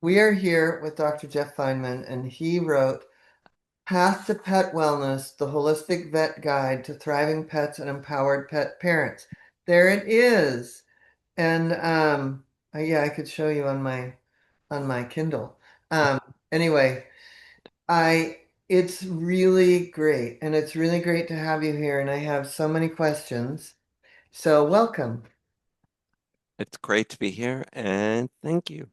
We are here with Dr. Jeff Feinman, and he wrote Path to Pet Wellness, the Holistic Vet Guide to Thriving Pets and Empowered Pet Parents. There it is. And yeah, I could show you on my Kindle. Um, anyway, I it's really great, and it's really great to have you here, and I have so many questions. So welcome. It's great to be here, and thank you.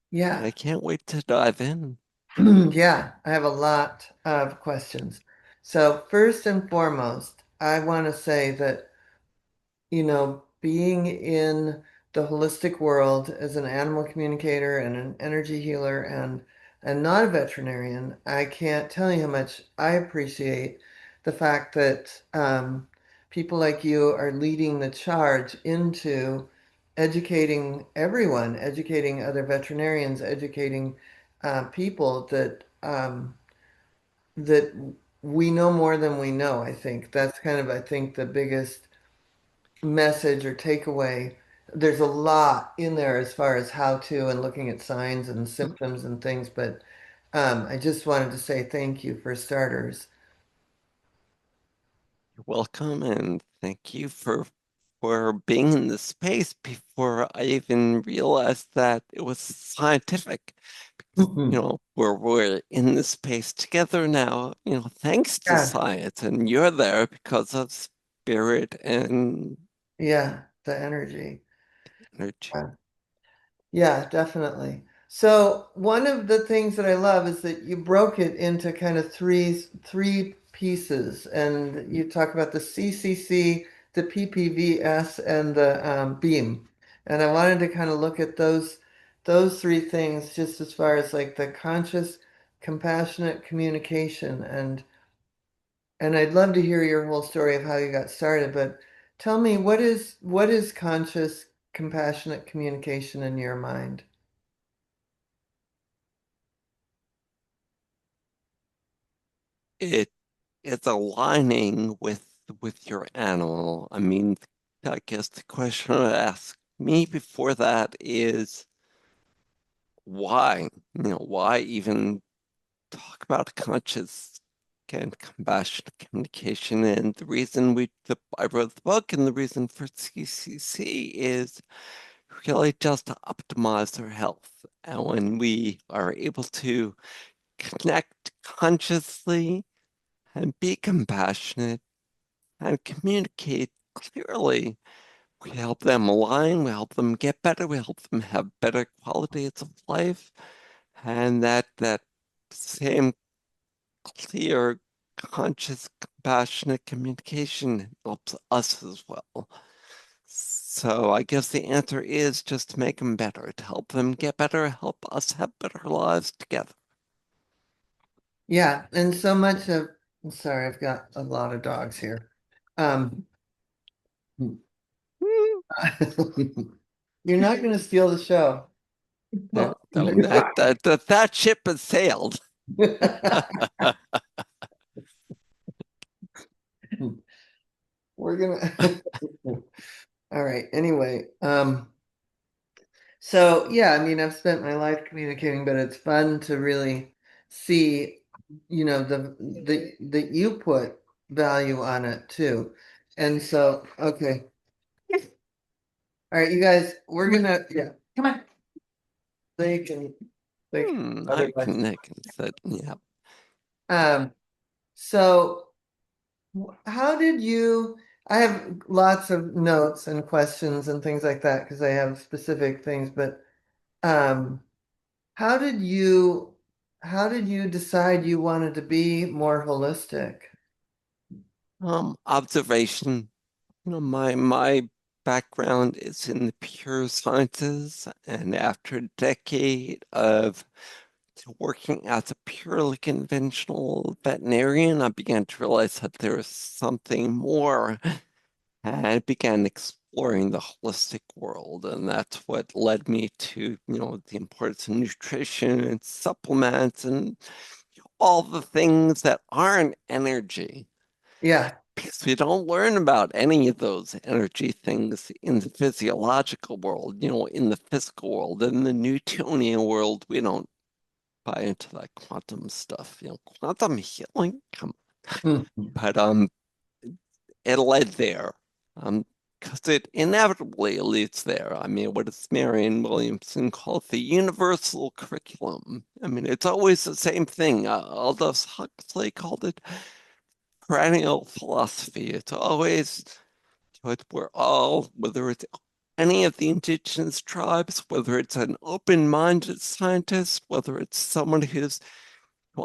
I Yeah. can't wait to dive in. Yeah, I have a lot of questions. So first and foremost, I want to say that, being in the holistic world as an animal communicator and an energy healer and not a veterinarian, I can't tell you how much I appreciate the fact that people like you are leading the charge into educating everyone, educating other veterinarians, educating people that we know more than we know. I think that's kind of, I think, the biggest message or takeaway. There's a lot in there as far as how to and looking at signs and symptoms and things, but I just wanted to say thank you for starters. You're welcome, and thank you for being in this space before I even realized that it was scientific. We're in this space together now, thanks to Yeah, science, and you're there because of spirit and yeah, the energy. energy. Yeah. Yeah, definitely. So one of the things that I love is that you broke it into kind of three pieces, and you talk about the CCC, the PPVS, and the beam. And I wanted to kind of look at those three things just as far as like the conscious, compassionate communication, and I'd love to hear your whole story of how you got started. But tell me, what is conscious, compassionate communication in your mind? It it's aligning with your animal. I mean, I guess the question I ask me before that is why? Why even talk about conscious and compassionate communication? And the reason I wrote the book and the reason for CCC is really just to optimize their health. And when we are able to connect consciously and be compassionate and communicate clearly, we help them align, we help them get better, we help them have better qualities of life, and that same clear, conscious, compassionate communication helps us as well. So I guess the answer is just to make them better, to help them get better, help us have better lives together. Yeah, and so much of, I'm sorry, I've got a lot of dogs here. Um, Hmm. you're not going to steal the show. No, no, that ship has sailed. We're gonna. All right. Anyway, so yeah, I mean, I've spent my life communicating, but it's fun to really see, that you put value on it too. And so, okay. All right, you guys, we're gonna, yeah, come on. They can, they can, otherwise. I can say, yeah. Um, so how did you, I have lots of notes and questions and things like that because I have specific things, but um, how did you, how did you decide you wanted to be more holistic? Observation. My background is in the pure sciences, and after a decade of working as a purely conventional veterinarian, I began to realize that there was something more, and I began exploring the holistic world, and that's what led me to, the importance of nutrition and supplements and all the things that aren't energy. Yeah. because we don't learn about any of those energy things in the physiological world, in the physical world. In the Newtonian world, we don't buy into that quantum stuff. Quantum healing, come Mhm. but it led there. Um, because it inevitably leads there. I mean, what does Marianne Williamson call it? The universal curriculum. I mean, it's always the same thing. Aldous Huxley called it perennial philosophy. It's always what we're all, whether it's any of the indigenous tribes, whether it's an open-minded scientist, whether it's someone who's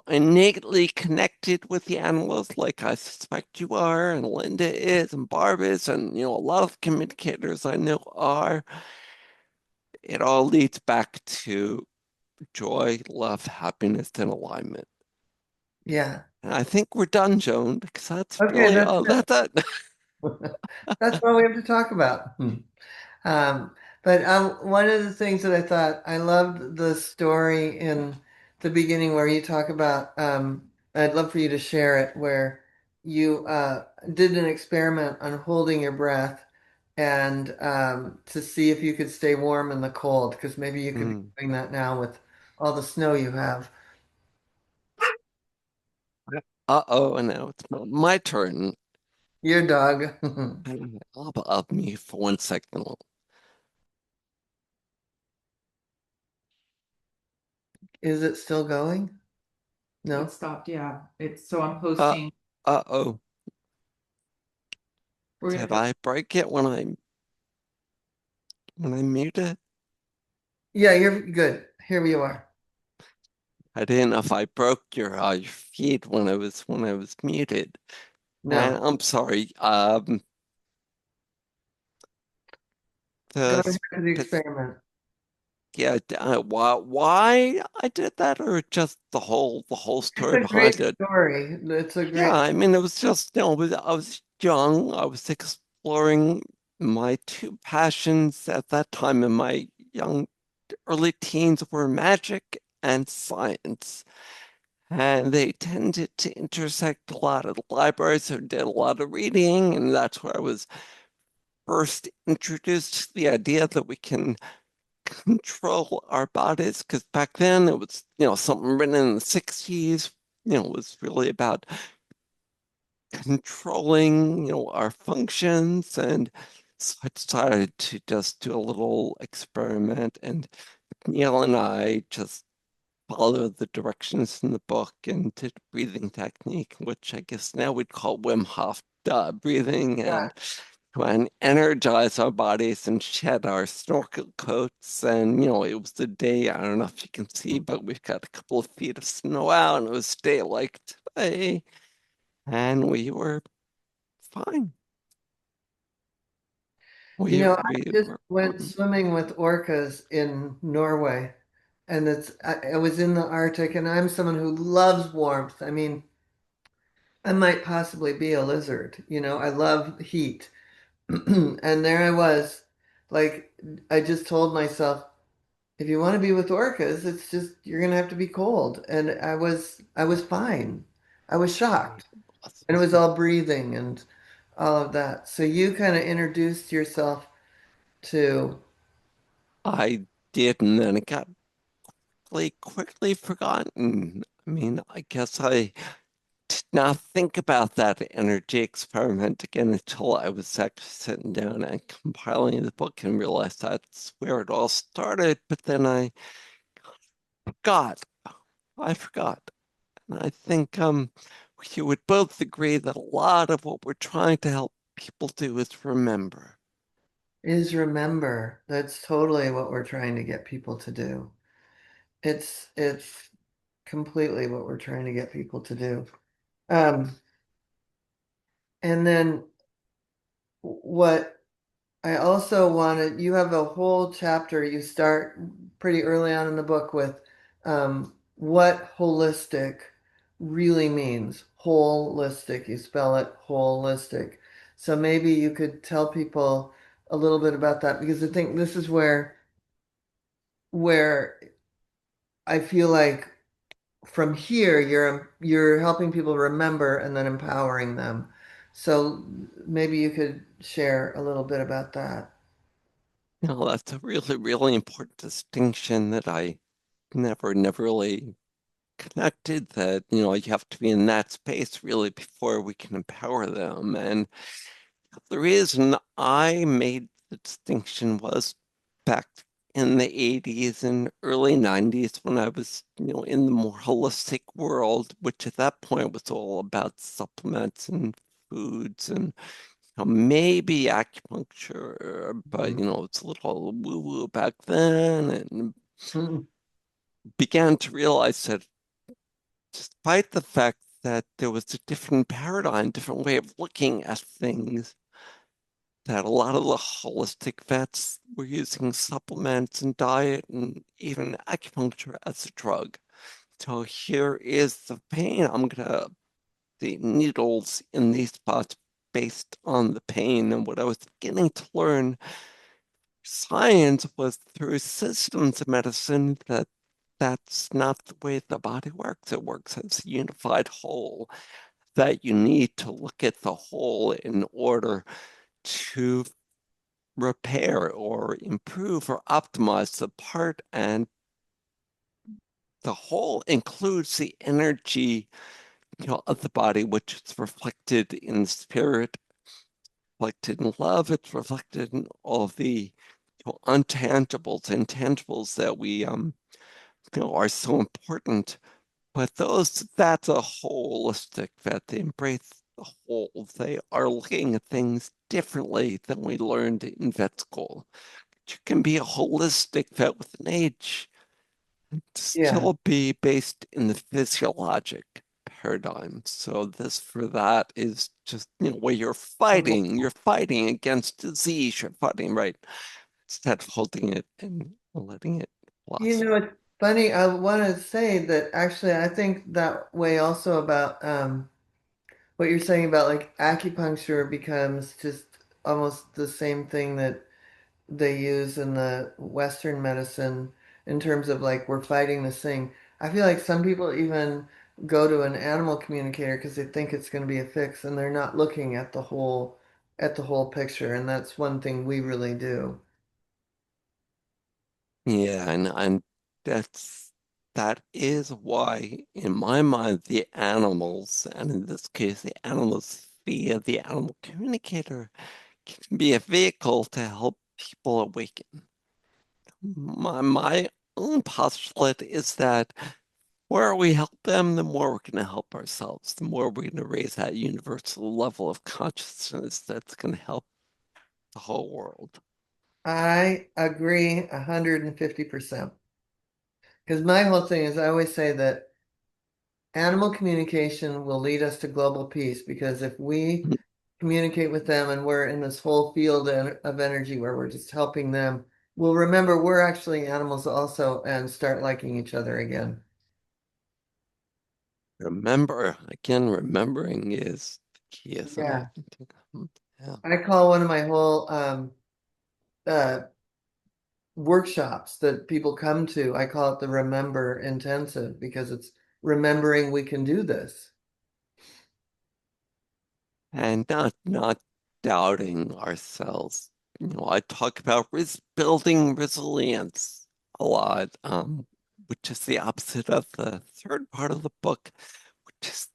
innately connected with the animals, like I suspect you are, and Linda is, and Barb is, and a lot of communicators I know are. It all leads back to joy, love, happiness, and alignment. Yeah. And I think we're done, Joan, because that's Okay, really that's all that's it. that's all we have to talk about. Um, but one of the things that I thought I loved the story in the beginning where you talk about, I'd love for you to share it, where you did an experiment on holding your breath and to see if you could stay warm in the cold, because maybe you could be Mm. doing that now with all the snow you have. Uh-oh, and now it's my turn. Your dog. I'll mute for 1 second. Is it still going? It No? stopped, yeah. It's so I'm Uh, posting. uh-oh. We're gonna Did post. I break it when I muted? Yeah, you're good. Here you are. I didn't know if I broke your feed when I was muted. And No. I'm sorry. Go The ahead to the sp- experiment. yeah, why I did that, or just the whole It's story a great behind it? story. It's a Yeah, great, I mean, it was just, I was young. I was exploring my two passions at that time in my young early teens were magic and science. And they tended to intersect a lot at the library, so I did a lot of reading, and that's where I was first introduced to the idea that we can control our bodies. Because back then it was, something written in the 60s, was really about controlling, our functions. And so I decided to just do a little experiment, and Neil and I just followed the directions in the book and did breathing technique, which I guess now we'd call Wim Hof breathing, yeah. and try and energize our bodies and shed our snorkel coats. And, it was the day, I don't know if you can see, but we've got a couple of feet of snow out, and it was a day like today, and we were fine. We I we just were went fine. swimming with orcas in Norway, and I was in the Arctic, and I'm someone who loves warmth. I mean, I might possibly be a lizard. I love heat. And there I was, like, I just told myself, if you want to be with orcas, it's just you're gonna have to be cold. And I was fine. I was shocked. And it was all breathing and all of that. So you kind of introduced yourself to, I did, and then it got quickly forgotten. I mean, I guess I did not think about that energy experiment again until I was actually sitting down and compiling the book and realized that's where it all started. But then I forgot. I forgot. And I think you would both agree that a lot of what we're trying to help people do is remember. is remember. That's totally what we're trying to get people to do. It's completely what we're trying to get people to do. Um, and then what I also wanted, you have a whole chapter, you start pretty early on in the book with what holistic really means. Holistic, you spell it holistic. So maybe you could tell people a little bit about that because I think this is where I feel like from here you're helping people remember and then empowering them. So maybe you could share a little bit about that. No, that's a really, really important distinction that I never really connected that, you have to be in that space really before we can empower them. And the reason I made the distinction was back in the 80s and early 90s when I was, in the more holistic world, which at that point was all about supplements and foods and maybe acupuncture, but Mhm. it's a little woo-woo back then, and Mhm. began to realize that despite the fact that there was a different paradigm, different way of looking at things, that a lot of the holistic vets were using supplements and diet and even acupuncture as a drug. So here is the pain. I'm gonna the needles in these spots based on the pain. And what I was beginning to learn science was through systems of medicine that that's not the way the body works. It works as a unified whole, that you need to look at the whole in order to repair or improve or optimize the part. And the whole includes the energy, of the body, which is reflected in spirit, reflected in love. It's reflected in all of the untangibles, intangibles that we are so important. But that's a holistic vet. They embrace the whole. They are looking at things differently than we learned in vet school. You can be a holistic vet with an age and Yeah. still be based in the physiologic paradigm. So this for that is just, where you're fighting against disease, you're fighting, right? Instead of holding it and letting it blossom. It's funny. I want to say that actually, I think that way also about what you're saying about like acupuncture becomes just almost the same thing that they use in the Western medicine in terms of like we're fighting this thing. I feel like some people even go to an animal communicator because they think it's going to be a fix and they're not looking at the whole picture. And that's one thing we really do. Yeah, and that is why, in my mind, the animals, and in this case, the animals via the animal communicator, can be a vehicle to help people awaken. My own postulate is that the more we help them, the more we're going to help ourselves, the more we're going to raise that universal level of consciousness that's going to help the whole world. I agree 150%. Because my whole thing is I always say that animal communication will lead us to global peace because if we communicate with them and we're in this whole field of energy where we're just helping them, we'll remember we're actually animals also and start liking each other again. Remember, again, remembering is the key, isn't Yeah. it? Yeah. I call one of my whole uh, workshops that people come to, I call it the Remember Intensive because it's remembering we can do this. And not doubting ourselves. I talk about building resilience a lot, which is the opposite of the third part of the book, which is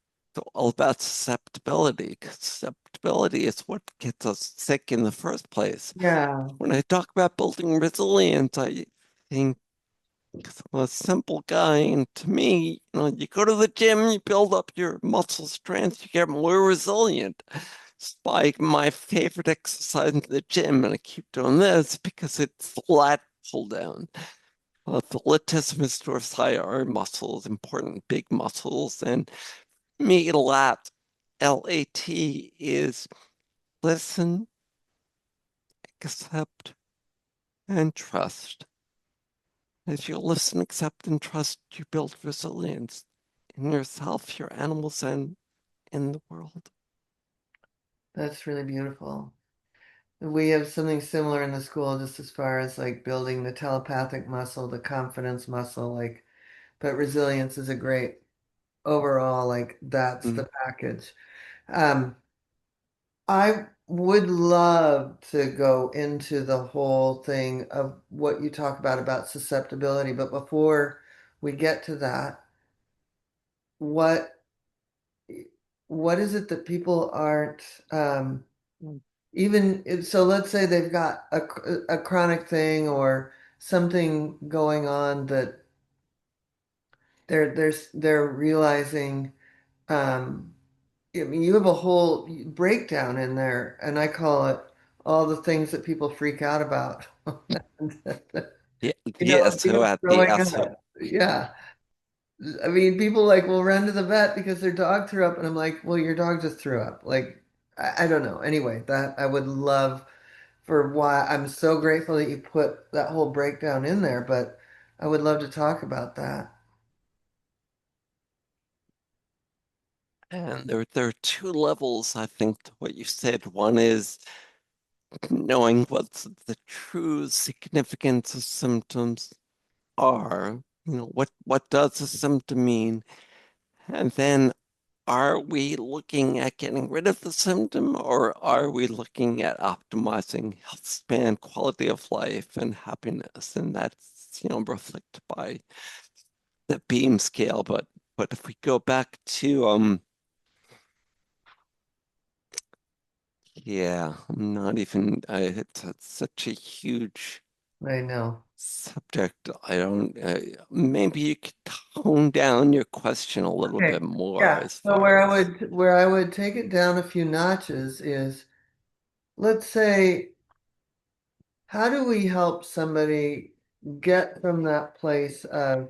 all about susceptibility. 'Cause susceptibility is what gets us sick in the first place. Yeah. When I talk about building resilience, I think 'cause I'm a simple guy, and to me, you go to the gym, you build up your muscle strength, you get more resilient. It's like my favorite exercise in the gym, and I keep doing this because it's lat pull down. The latissimus dorsi are muscles, important big muscles, and me, lat, L-A-T, is listen, accept, and trust. As you listen, accept, and trust, you build resilience in yourself, your animals, and in the world. That's really beautiful. We have something similar in the school, just as far as like building the telepathic muscle, the confidence muscle, like, but resilience is a great overall, like, that's Mm. the package. Um, I would love to go into the whole thing of what you talk about susceptibility, but before we get to that, what what is it that people aren't even so let's say they've got a chronic thing or something going on that they're realizing I mean, you have a whole breakdown in there, and I call it all the things that people freak out about. Yeah, You know, yeah, when so people at the throwing so up. Yeah. I mean, people like will run to the vet because their dog threw up, and I'm like, well, your dog just threw up. Like, I don't know. Anyway, that I would love for why I'm so grateful that you put that whole breakdown in there, but I would love to talk about that. and there are two levels, I think, to what you said. One is knowing what the true significance of symptoms are. What does a symptom mean? And then are we looking at getting rid of the symptom or are we looking at optimizing health span, quality of life, and happiness? And that's, reflected by the beam scale. But if we go back to yeah, I'm not even it's such a huge I know. subject. I don't maybe you could tone down your question a little Okay. bit more Yeah. as So far as where I would take it down a few notches is let's say how do we help somebody get from that place of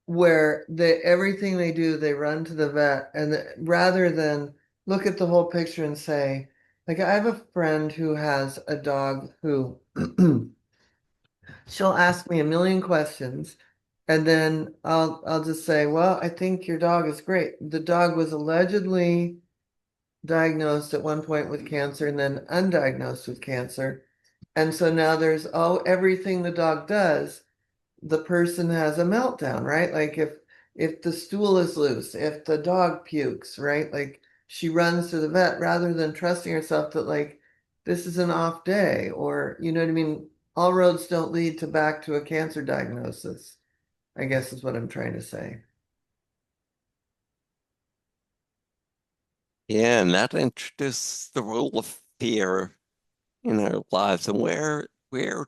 where everything they do, they run to the vet and rather than look at the whole picture and say, like I have a friend who has a dog who she'll ask me a million questions and then I'll just say, well, I think your dog is great. The dog was allegedly diagnosed at one point with cancer and then undiagnosed with cancer. And so now there's everything the dog does, the person has a meltdown, right? Like if the stool is loose, if the dog pukes, right? Like she runs to the vet rather than trusting herself that like this is an off day or you know what I mean? All roads don't lead to back to a cancer diagnosis, I guess is what I'm trying to say. yeah, and that introduces the role of fear in our lives. And where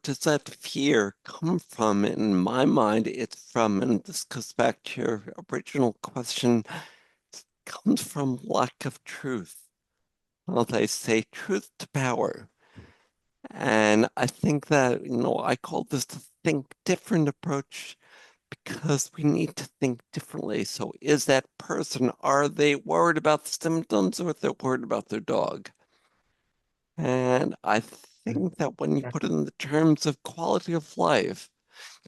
does that fear come from? In my mind, it's from, and this goes back to your original question, comes from lack of truth. Well, they say truth to power. And I think that, I call this the think different approach because we need to think differently. So is that person, are they worried about the symptoms or they're worried about their dog? And I think that when you put it in the terms of quality of life,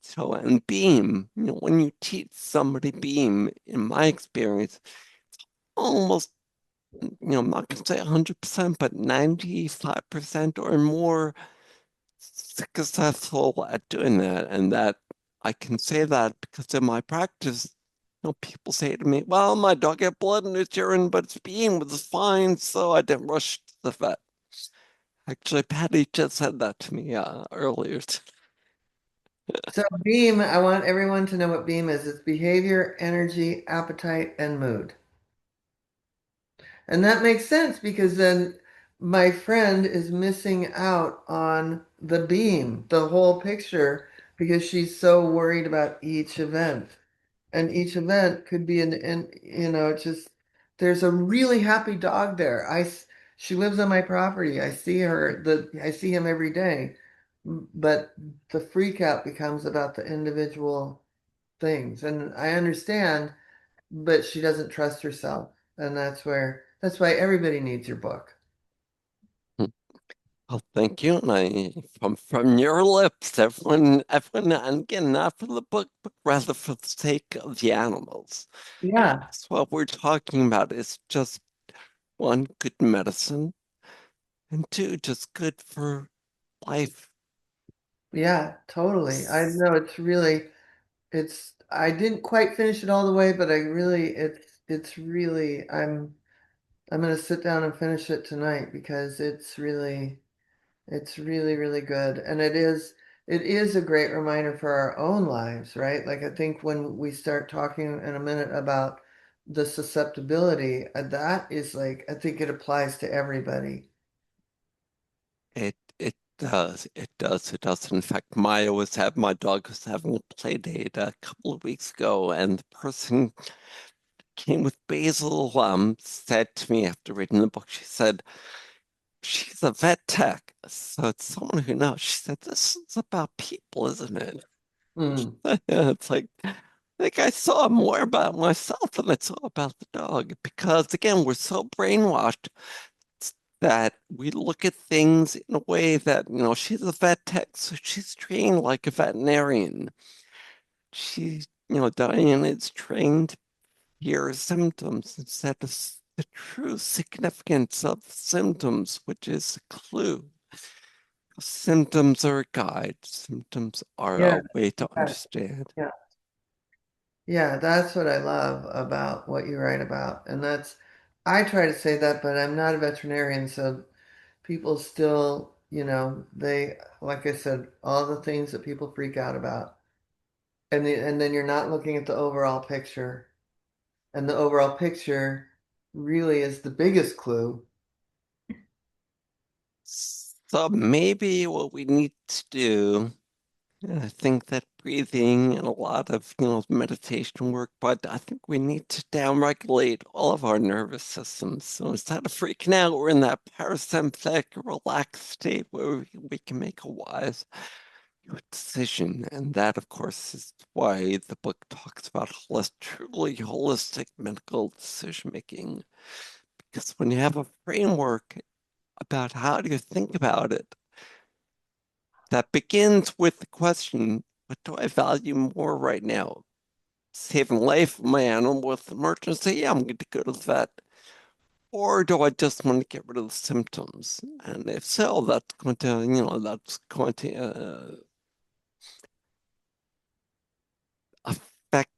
so and beam, when you teach somebody beam, in my experience, almost, I'm not going to say 100%, but 95% or more successful at doing that. And that I can say that because in my practice, people say to me, well, my dog had blood in its urine, but its beam was fine, so I didn't rush to the vet. Actually, Patty just said that to me earlier. So beam, I want everyone to know what beam is. It's behavior, energy, appetite, and mood. And that makes sense because then my friend is missing out on the beam, the whole picture, because she's so worried about each event. And each event could be it's just, there's a really happy dog there. She lives on my property. I see him every day. But the freak out becomes about the individual things. And I understand but she doesn't trust herself. And that's why everybody needs your book. Well, thank you. And from your lips, everyone, and again, not for the book, but rather for the sake of the animals. Yeah, So what we're talking about is just one, good medicine, and two, just good for life. yeah, totally. I know I didn't quite finish it all the way, but it's really, I'm gonna sit down and finish it tonight because it's really, really good. And it is a great reminder for our own lives, right? Like I think when we start talking in a minute about the susceptibility, that is like, I think it applies to everybody. It does. It does. It does. In fact, my dog was having a play date a couple of weeks ago, and the person came with basil, said to me after reading the book, she said, she's a vet tech. So it's someone who knows. She said, this is about people, isn't it? Mm, Yeah, it's like, I think I saw more about myself than I saw about the dog because, again, we're so brainwashed that we look at things in a way that, she's a vet tech, so she's trained like a veterinarian. Diane is trained to hear symptoms instead of the true significance of symptoms, which is a clue. Symptoms are a guide. Symptoms are yeah, a way to yeah, understand. yeah. Yeah, that's what I love about what you write about. And I try to say that, but I'm not a veterinarian, so people still, like I said, all the things that people freak out about. And then you're not looking at the overall picture. And the overall picture really is the biggest clue. So maybe what we need to do, and I think that breathing and a lot of, meditation work, but I think we need to downregulate all of our nervous systems. So instead of freaking out, we're in that parasympathetic, relaxed state where we can make a wise decision. And that, of course, is why the book talks about truly holistic medical decision making. Because when you have a framework about how do you think about it, that begins with the question, what do I value more right now? Saving life of my animal with emergency? Yeah, I'm going to go to the vet. Or do I just want to get rid of the symptoms? And if so, that's going to affect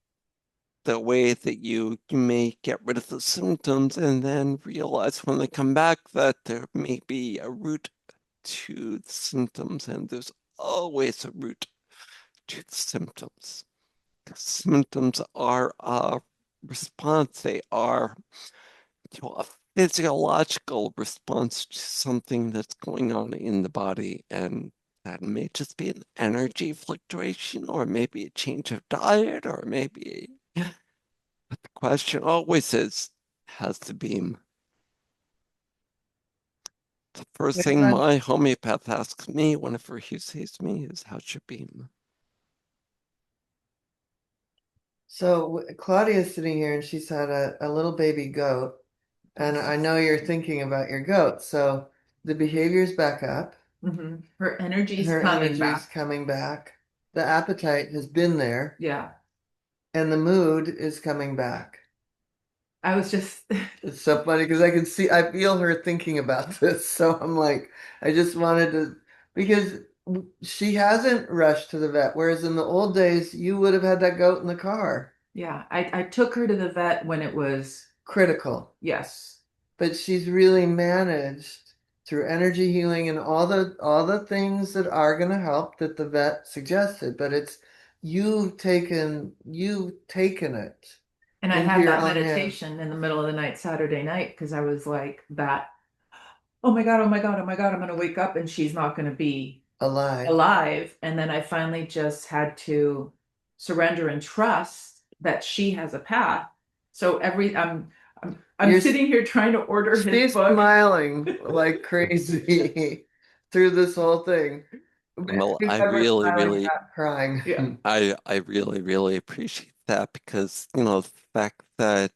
the way that you may get rid of the symptoms and then realize when they come back that there may be a root to the symptoms, and there's always a root to the symptoms. Symptoms are a response, they are a physiological response to something that's going on in the body. And that may just be an energy fluctuation, or maybe a change of diet, or maybe. But the question always is, how's the beam? The first Yeah, thing my homeopath asks me whenever he sees me is, how's your beam? So Claudia's sitting here and she's had a little baby goat. And I know you're thinking about your goat. So the behavior's back up. Her energy's Her coming energy's back. coming back. The appetite has been there, Yeah. and the mood is coming back. I was just, It's so funny because I feel her thinking about this. So I'm like, I just wanted to, because she hasn't rushed to the vet, whereas in the old days, you would have had that goat in the car. yeah, I took her to the vet when it was, Critical. yes. But she's really managed through energy healing and all the things that are going to help that the vet suggested. But it's you've taken it And I into had your that own hands. meditation in the middle of the night, Saturday night, because I was like that, oh my God, oh my God, oh my God, I'm going to wake up and she's not going to be Alive. alive. And then I finally just had to surrender and trust that she has a path. So I'm You're sitting here trying to order his She's book. smiling like crazy through this whole thing. Well, She's I never really, smiling, really, not crying. Yeah. I really, really appreciate that because, the fact that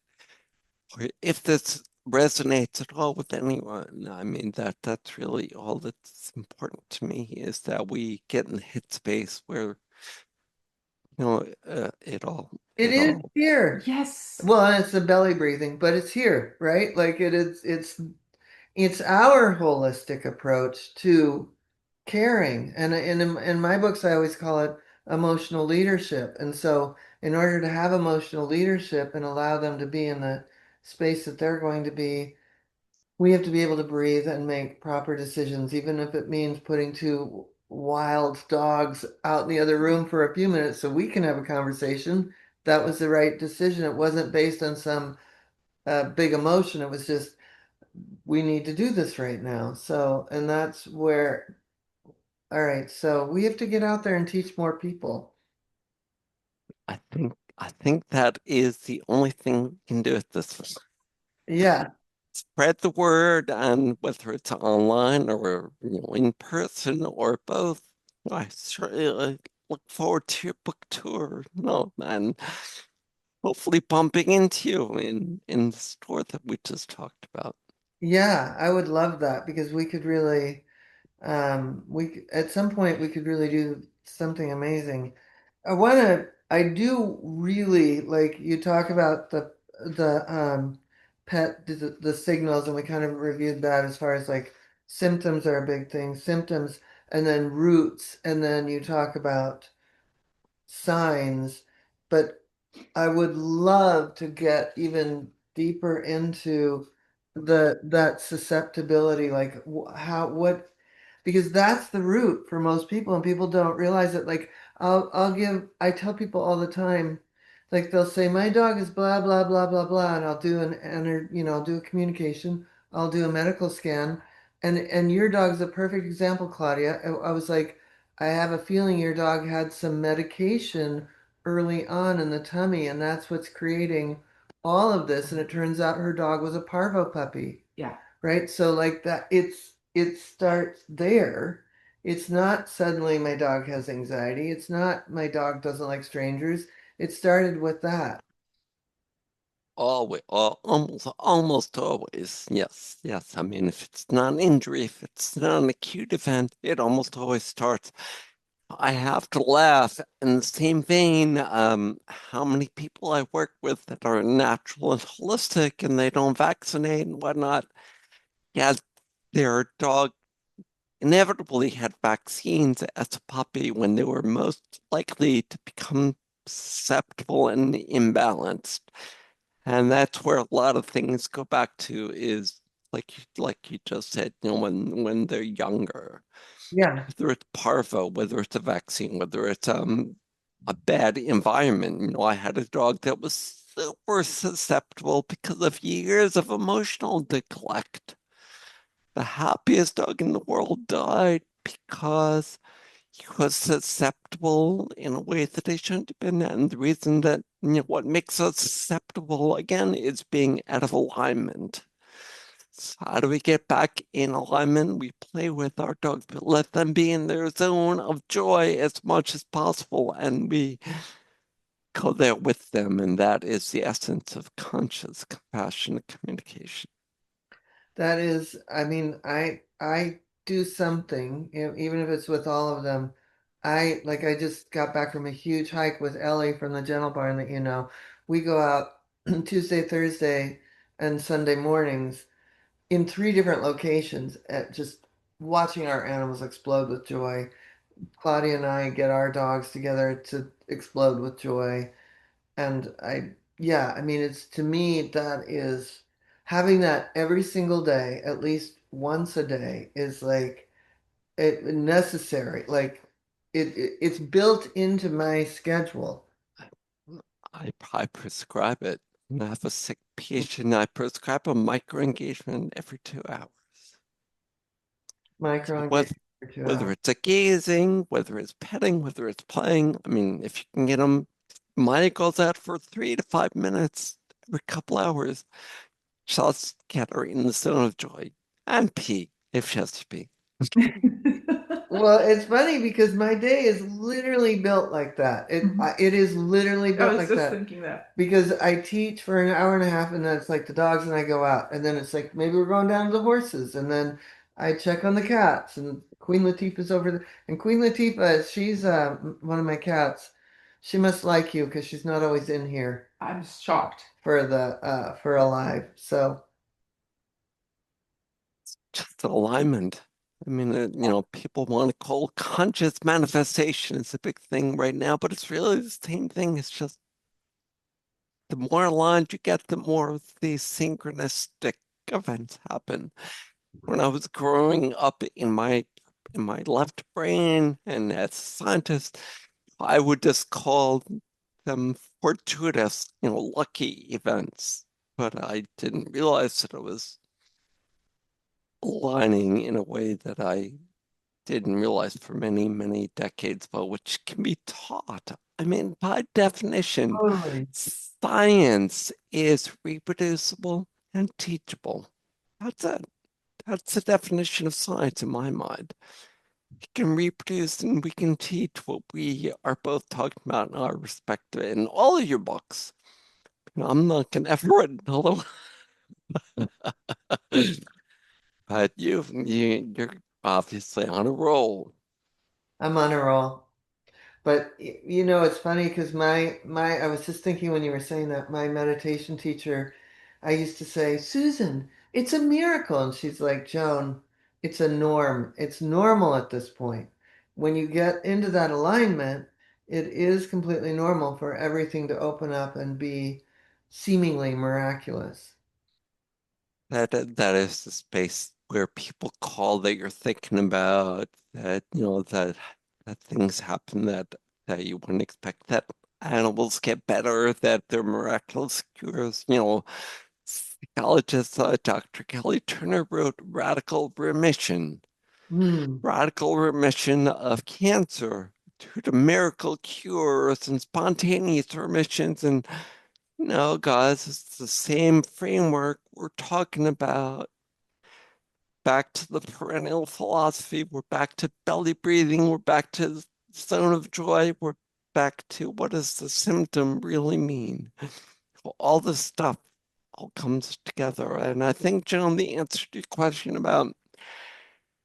if this resonates at all with anyone, I mean that's really all that's important to me is that we get in the headspace where, it all, It it is all. here. Yes. Well, it's the belly breathing, but it's here, right? Like it's our holistic approach to caring. And in my books, I always call it emotional leadership. And so, in order to have emotional leadership and allow them to be in the space that they're going to be, we have to be able to breathe and make proper decisions, even if it means putting two wild dogs out in the other room for a few minutes so we can have a conversation. That was the right decision. It wasn't based on some big emotion. It was just, we need to do this right now. So, and that's where, all right, so we have to get out there and teach more people. I think that is the only thing we can do at this point. Yeah. Spread the word, and whether it's online or in person or both. I certainly look forward to your book tour, and hopefully bumping into you in the store that we just talked about. Yeah, I would love that because we could really at some point we could really do something amazing. I do really like you talk about the pet the signals, and we kind of reviewed that as far as like symptoms are a big thing, symptoms, and then roots, and then you talk about signs, but I would love to get even deeper into the that susceptibility, like how what because that's the root for most people, and people don't realize it. Like I tell people all the time, like they'll say my dog is blah blah blah blah blah, and I'll do I'll do a communication, I'll do a medical scan, and your dog's a perfect example, Claudia. I was like, I have a feeling your dog had some medication early on in the tummy, and that's what's creating all of this. And it turns out her dog was a parvo puppy, Yeah. right? So like that, it starts there. It's not suddenly my dog has anxiety. It's not my dog doesn't like strangers. It started with that. Always, almost always. Yes, yes. I mean, if it's not an injury, if it's not an acute event, it almost always starts. I have to laugh in the same vein. How many people I work with that are natural and holistic and they don't vaccinate and whatnot. Yeah, their dog inevitably had vaccines as a puppy when they were most likely to become susceptible and imbalanced. And that's where a lot of things go back to is like you just said, when they're younger, Yeah. whether it's parvo, whether it's a vaccine, whether it's a bad environment. I had a dog that was super susceptible because of years of emotional neglect. The happiest dog in the world died because he was susceptible in a way that he shouldn't have been. And the reason that, what makes us susceptible again is being out of alignment. So how do we get back in alignment? We play with our dogs, but let them be in their zone of joy as much as possible, and we go there with them. And that is the essence of conscious, compassionate communication. That is, I mean, I do something, even if it's with all of them. I just got back from a huge hike with Ellie from the Gentle Barn that you know. We go out Tuesday, Thursday, and Sunday mornings in three different locations at just watching our animals explode with joy. Claudia and I get our dogs together to explode with joy. And yeah, I mean, it's to me, that is having that every single day, at least once a day, is like necessary. Like it's built into my schedule. I prescribe it. When I have a sick patient, I prescribe a micro engagement every 2 hours. So Micro whether engagement for two whether hours. it's a gazing, whether it's petting, whether it's playing, I mean, if you can get them, mine goes out for 3 to 5 minutes every couple hours. Just get her in the zone of joy and pee if she has to pee. Well, it's funny because my day is literally built like that. Mhm. It is literally I built was like just that. thinking that. Because I teach for an hour and a half, and then it's like the dogs and I go out, and then it's like maybe we're going down to the horses, and then I check on the cats, and Queen Latifah's over there, and Queen Latifah, she's one of my cats. She must like you because she's not always in here I'm shocked. for the for alive. So Just alignment. I mean, people want to call conscious manifestation is a big thing right now, but it's really the same thing. It's just the more aligned you get, the more of the synchronistic events happen. When I was growing up in my left brain and as a scientist, I would just call them fortuitous, lucky events. But I didn't realize that it was aligning in a way that I didn't realize for many, many decades, but which can be taught. I mean, by definition, Totally. science is reproducible and teachable. That's it. That's the definition of science in my mind. We can reproduce and we can teach what we are both talking about in our respective in all of your books. I'm not gonna ever write another one. But you're obviously on a roll. I'm on a roll. But it's funny because my I was just thinking when you were saying that my meditation teacher, I used to say, Susan, it's a miracle. And she's like, Joan, it's a norm. It's normal at this point. When you get into that alignment, it is completely normal for everything to open up and be seemingly miraculous. That is the space where people call that you're thinking about that, that things happen that you wouldn't expect, that animals get better, that they're miraculous cures. Psychologist Dr. Kelly Turner wrote Hmm. radical remission of cancer due to miracle cures and spontaneous remissions. And no, guys, it's the same framework we're talking about. Back to the perennial philosophy. We're back to belly breathing. We're back to the zone of joy. We're back to what does the symptom really mean? All this stuff all comes together. And I think, Joan, the answer to your question about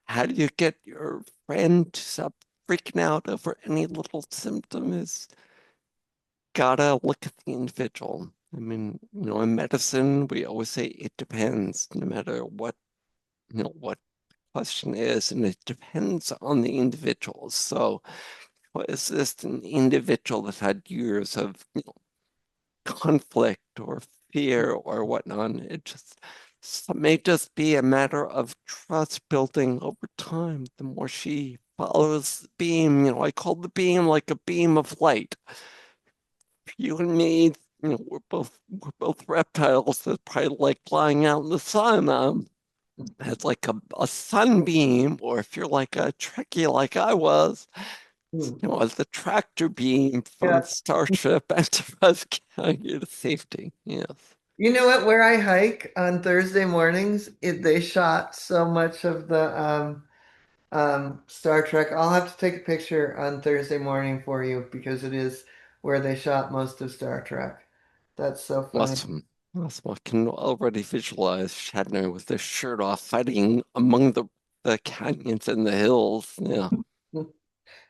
how do you get your friend to stop freaking out over any little symptom is gotta look at the individual. I mean, in medicine, we always say it depends, no matter what question is, and it depends on the individual. So, what is this an individual that had years of conflict or fear or whatnot? It just may just be a matter of trust building over time. The more she follows the beam, I call the beam like a beam of light. You and me, we're both reptiles that probably like lying out in the sun. It's like a sunbeam, or if you're like a Trekkie like I was, Hmm. as the tractor beam from Yeah. Starship Enterprise carrying you to safety. Yes. You know what? Where I hike on Thursday mornings, they shot so much of the Star Trek. I'll have to take a picture on Thursday morning for you because it is where they shot most of Star Trek. That's so funny. Awesome. Awesome. I can already visualize Shatner with his shirt off fighting among the canyons and the hills. Yeah.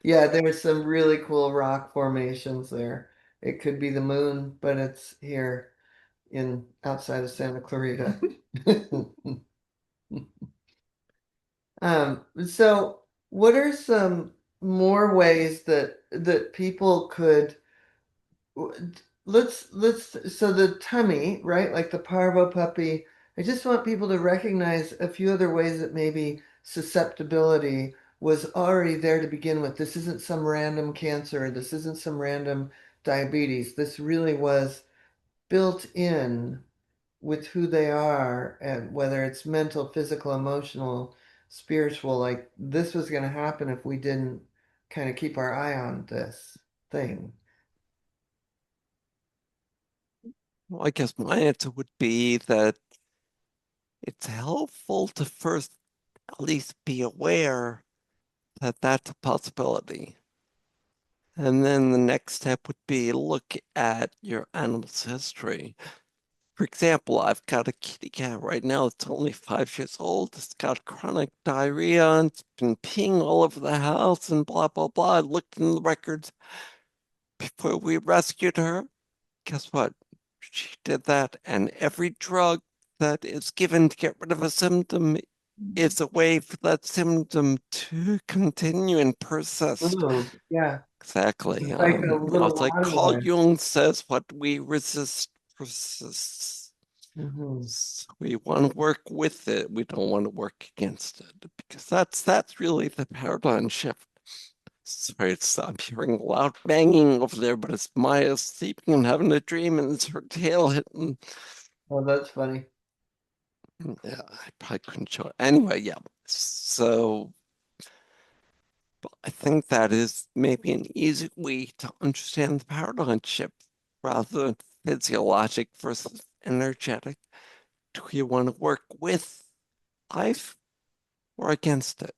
Yeah, there's some really cool rock formations there. It could be the moon, but it's here in outside of Santa Clarita. So what are some more ways that people could let's so the tummy, right? Like the parvo puppy. I just want people to recognize a few other ways that maybe susceptibility was already there to begin with. This isn't some random cancer. This isn't some random diabetes. This really was built in with who they are, and whether it's mental, physical, emotional, spiritual, like this was going to happen if we didn't kind of keep our eye on this thing. Well, I guess my answer would be that it's helpful to first at least be aware that that's a possibility. And then the next step would be look at your animal's history. For example, I've got a kitty cat right now. It's only 5 years old. It's got chronic diarrhea and it's been peeing all over the house and blah, blah, blah. I looked in the records before we rescued her. Guess what? She did that, and every drug that is given to get rid of a symptom is a way for that symptom to continue and persist. Ooh, yeah. Exactly. It's like a little It's like Carl waterline. Jung says, what we resist persists. Mhm. So we want to work with it. We don't want to work against it because that's really the paradigm shift. Sorry, I'm hearing loud banging over there, but it's Maya sleeping and having a dream, and it's her tail hitting. Oh, that's funny. Yeah, I probably couldn't show it. Anyway, yeah. So I think that is maybe an easy way to understand the paradigm shift rather than physiologic versus energetic. Do we want to work with life or against it?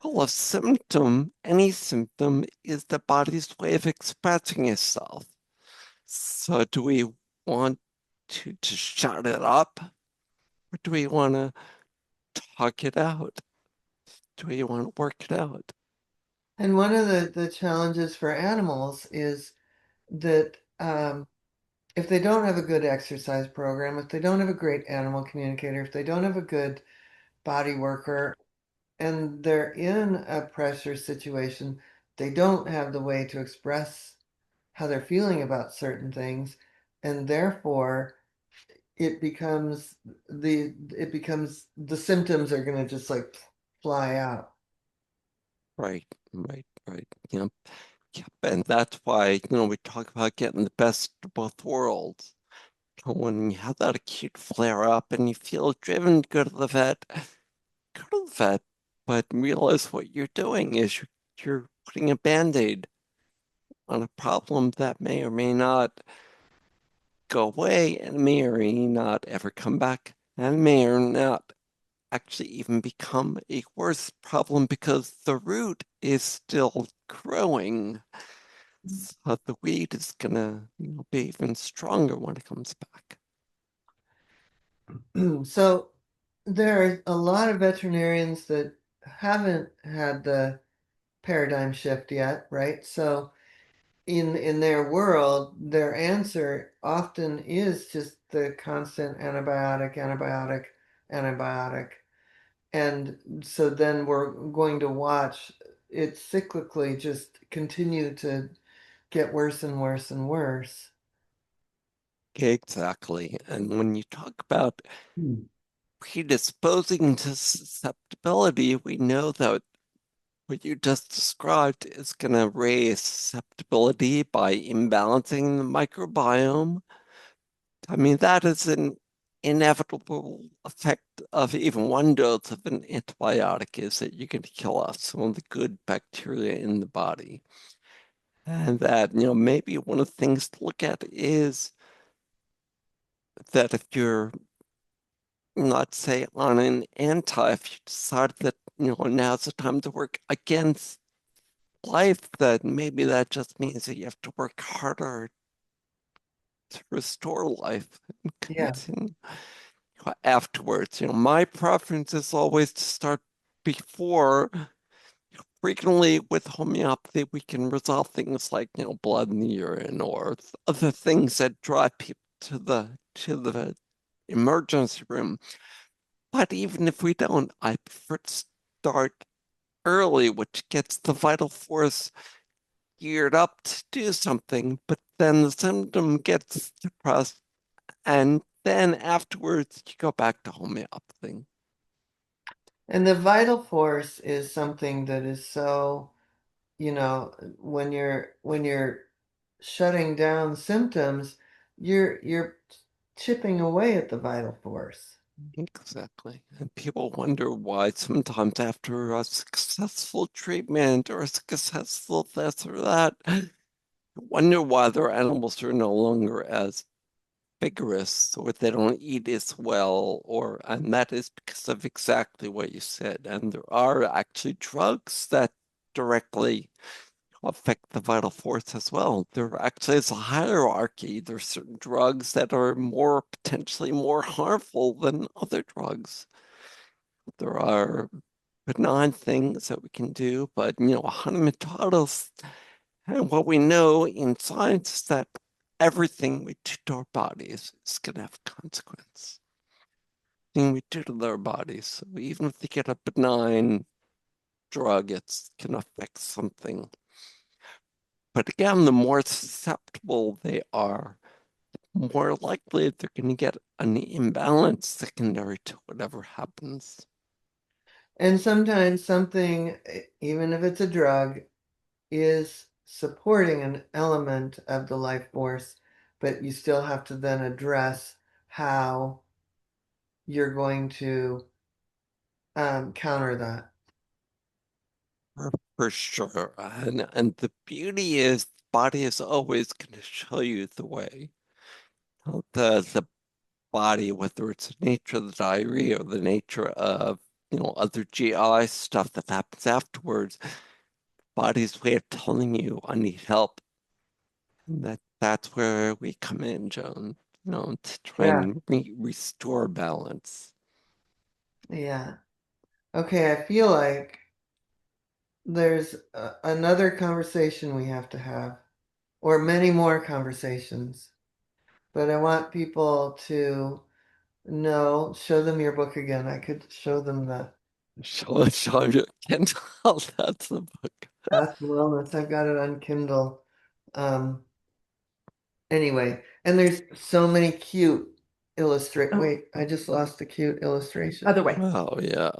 Well, a symptom, any symptom, is the body's way of expressing itself. So do we want to just shut it up or do we want to talk it out? Do we want to work it out? And one of the challenges for animals is that if they don't have a good exercise program, if they don't have a great animal communicator, if they don't have a good body worker, and they're in a pressure situation, they don't have the way to express how they're feeling about certain things, and therefore it becomes the symptoms are going to just like fly out. Right, right. Yep, yep. And that's why, we talk about getting the best of both worlds. When you have that acute flare up and you feel driven to go to the vet, go to the vet, but realize what you're doing is you're putting a band-aid on a problem that may or may not go away and may or may not ever come back and may or not actually even become a worse problem because the root is still growing. So the weed is gonna, be even stronger when it comes back. So there are a lot of veterinarians that haven't had the paradigm shift yet, right? So in their world, their answer often is just the constant antibiotic, antibiotic, antibiotic. And so then we're going to watch it cyclically just continue to get worse and worse and worse. Exactly. And when you talk about Hmm. predisposing to susceptibility, we know that what you just described is going to raise susceptibility by imbalancing the microbiome. I mean, that is an inevitable effect of even one dose of an antibiotic is that you're going to kill off some of the good bacteria in the body. And that, maybe one of the things to look at is that if you're not say on an anti, if you decide that, now's the time to work against life, that maybe that just means that you have to work harder to restore life and Yeah. continue afterwards. My preference is always to start before. Frequently with homeopathy, we can resolve things like, blood in the urine or other things that drive people to the emergency room. But even if we don't, I prefer to start early, which gets the vital force geared up to do something, but then the symptom gets depressed, and then afterwards you go back to homeopathy. And the vital force is something that is so, when you're shutting down symptoms, you're chipping away at the vital force. Exactly. And people wonder why sometimes after a successful treatment or a successful this or that, wonder why their animals are no longer as vigorous or they don't eat as well, and that is because of exactly what you said. And there are actually drugs that directly affect the vital force as well. There actually is a hierarchy. There's certain drugs that are more potentially more harmful than other drugs. There are benign things that we can do, but Hahnemann taught us, and what we know in science is that everything we do to our bodies is going to have consequence. Everything we do to their bodies. So even if they get a benign drug, it can affect something. But again, the more susceptible they are, more likely they're going to get an imbalance secondary to whatever happens. And sometimes something, even if it's a drug, is supporting an element of the life force, but you still have to then address how you're going to counter that. For sure. And the beauty is the body is always going to show you the way. The body, whether it's the nature of the diarrhea or the nature of, other GI stuff that happens afterwards, body's way of telling you I need help. And that's where we come in, Joan, to try Yeah, and restore balance. yeah. Okay, I feel like there's another conversation we have to have, or many more conversations. But I want people to know, show them your book again. I could show them the Show your Kindle. That's the book. Path to Wellness. I've got it on Kindle. Um, anyway, and there's so many cute illustrate. Oh, Wait, I just lost a cute illustration. other way. Oh yeah.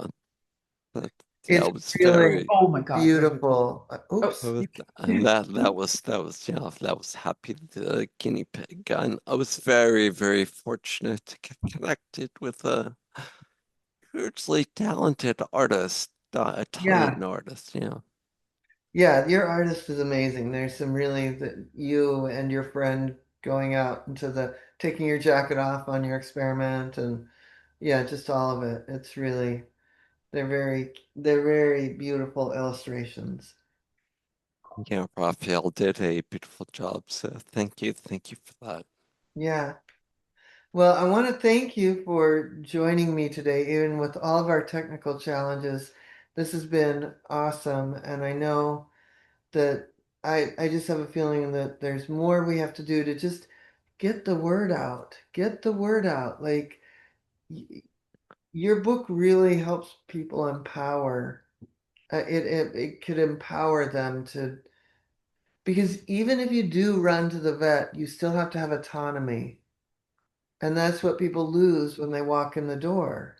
That It's that was really very Oh my God. beautiful. Oh, Oops. you and can. that was Happy the guinea pig. And I was very, very fortunate to get connected with a hugely talented artist, Yeah, Italian artist, yeah. Your artist is amazing. There's some really that you and your friend going out into the taking your jacket off on your experiment and yeah, just all of it. It's really they're very beautiful illustrations. Yeah, Raphael did a beautiful job. So thank you for that. Yeah. Well, I want to thank you for joining me today, even with all of our technical challenges. This has been awesome, and I know that I just have a feeling that there's more we have to do to just get the word out. Get the word out. Like y your book really helps people empower. It could empower them to because even if you do run to the vet, you still have to have autonomy. And that's what people lose when they walk in the door.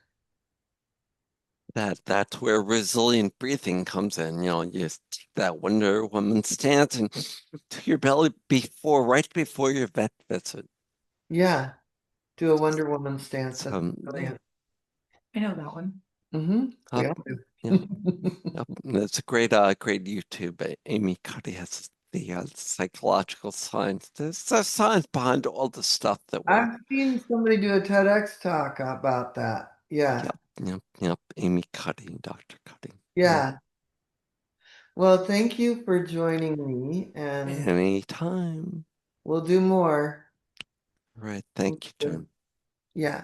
That's where resilient breathing comes in. You just take that Wonder Woman stance and to your belly right before your vet visit. Yeah, do a Wonder Woman stance. That's So yeah, brilliant. I know that one. We up, all yeah, do. yep. And it's a great YouTube. Amy Cuddy has the psychological science. There's the science behind all the stuff that we're. I've seen somebody do a TEDx talk about that. Yeah, Yep. Amy Cuddy, Dr. Cuddy. Yep. yeah. Well, thank you for joining me, and Anytime. we'll do more. All right. Thank you, Joan. Yeah.